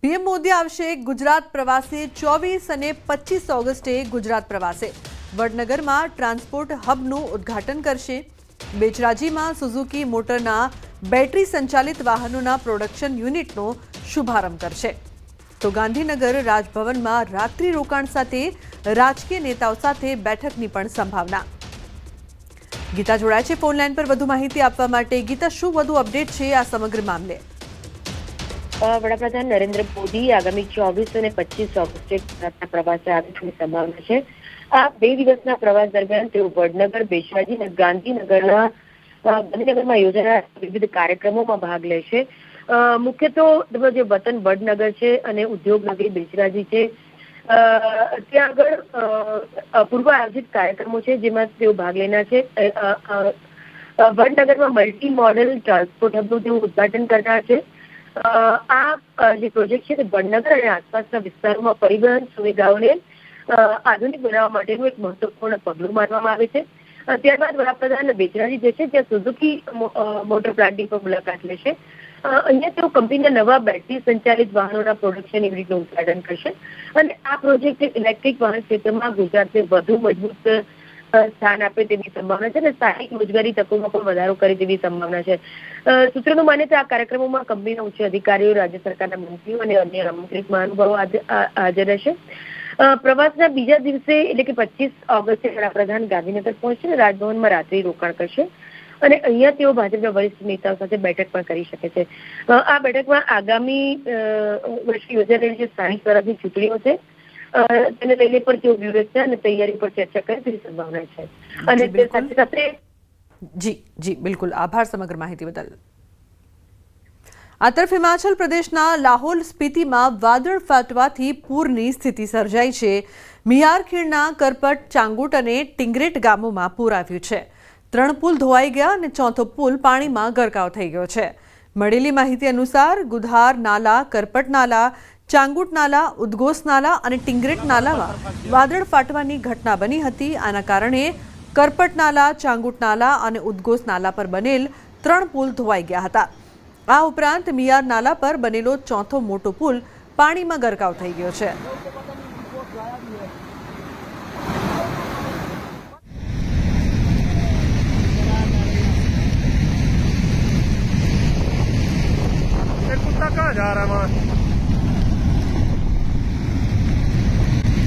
PM Modi આવશે ગુજરાત પ્રવાસે 24 અને 25 ઓગસ્ટે ગુજરાત પ્રવાસે વડનગરમાં ટ્રાન્સપોર્ટ હબનું ઉદ્ઘાટન કરશે। બેચરાજીમાં સુઝુકી મોટરના બેટરી સંચાલિત વાહનોના પ્રોડક્શન યુનિટનો શુભારંભ કરશે। તો ગાંધીનગર રાજભવનમાં રાત્રિ રોકાણ સાથે રાજકીય નેતાઓ સાથે બેઠકની પણ સંભાવના। ગીતા જોડાય છે ફોન લાઈન પર વધુ માહિતી આપવા માટે। ગીતા, શું વધુ અપડેટ છે આ સમગ્ર મામલે? વડાપ્રધાન નરેન્દ્ર મોદી આગામી 24 અને 25 ઓગસ્ટે ગુજરાતના પ્રવાસે આવવાની સંભાવના છે। આ 2 દિવસના પ્રવાસ દરમિયાન તેઓ વડનગર, બેચરાજી અને ગાંધીનગરમાં યોજાનાર વિવિધ કાર્યક્રમોમાં ભાગ લેશે। મુખ્ય તો જે વતન વડનગર છે અને ઉદ્યોગ નગરી બેચરાજી છે, ત્યાં આગળ પૂર્વ આયોજિત કાર્યક્રમો છે જેમાં તેઓ ભાગ લેનાર છે। વડનગરમાં મલ્ટી મોડલ ટ્રાન્સપોર્ટ હબનું તેઓ ઉદ્ઘાટન કરનાર છે। આ જે પ્રોજેક્ટ છે તે વડનગર અને આસપાસના વિસ્તારોમાં પરિવહન સુવિધાઓને આધુનિક બનાવવા માટેનું એક મહત્વપૂર્ણ પગલું માનવામાં આવે છે। ત્યારબાદ વડાપ્રધાન બેચરાજી જે છે ત્યાં સુઝુકી મોટર પ્લાન્ટની પણ મુલાકાત લેશે। અહીંયા તેઓ કંપનીના નવા બેટરી સંચાલિત વાહનોના પ્રોડક્શન યુનિટનું ઉદ્ઘાટન કરશે અને આ પ્રોજેક્ટ ઇલેક્ટ્રિક વાહન ક્ષેત્રમાં ગુજરાતને વધુ મજબૂત સ્થાન આપે તેવી સંભાવના છે અને સ્થાનિક રોજગારી તકોમાં પણ વધારો કરે તેવી સંભાવના છે। સૂત્રોનું માને તો આ કાર્યક્રમોમાં કંપનીના ઉચ્ચ અધિકારીઓ, રાજ્ય સરકારના મંત્રીઓ અને અન્ય આમંત્રિત મહાનુભાવો હાજર રહેશે। પ્રવાસના બીજા દિવસે એટલે કે 25 ઓગસ્ટે વડાપ્રધાન ગાંધીનગર પહોંચશે, રાજભવનમાં રાત્રિ રોકાણ કરશે અને અહીંયા તેઓ ભાજપના વરિષ્ઠ નેતાઓ સાથે બેઠક પણ કરી શકે છે। આ બેઠકમાં આગામી વર્ષે યોજાનારી જે સ્થાનિક સ્વરાજની ચૂંટણીઓ છે તેને લઈને પણ તેઓ વ્યૂહરચના અને તૈયારી પર ચર્ચા કરે તેવી સંભાવના છે। અને તે સાથે સાથે જી બિલકુલ, આભાર સમગ્ર માહિતી બદલ। આ તરફ હિમાચલ પ્રદેશના લાહોલ સ્પીતિમાં વાદળ ફાટવાથી પૂરની સ્થિતિ સર્જાઈ છે। મિયારખીણના કરપટ, ચાંગુટ અને ટિંગરેટ ગામોમાં પૂર આવ્યું છે। 3 પુલ ધોવાઈ ગયા અને 4થો પુલ પાણીમાં ગરકાવ થઈ ગયો છે। મળેલી માહિતી અનુસાર ગુધાર નાલા, કરપટ નાલા, ચાંગુટ નાલા, ઉદ્ઘોસ નાલા અને ટિંગરેટ નાલામાં વાદળ ફાટવાની ઘટના બની હતી। આના કારણે કરપટ નાલા, ચાંગુટ નાલા અને ઉદ્ઘોસ નાલા પર બનેલ 3 પુલ ધોવાઈ ગયા હતા। આ ઉપરાંત મિયાર નાલા પર બનેલો 4થો મોટો પુલ પાણીમાં ગરકાવ થઈ ગયો છે। कुत्ता कहाँ जा रहा है वहाँ?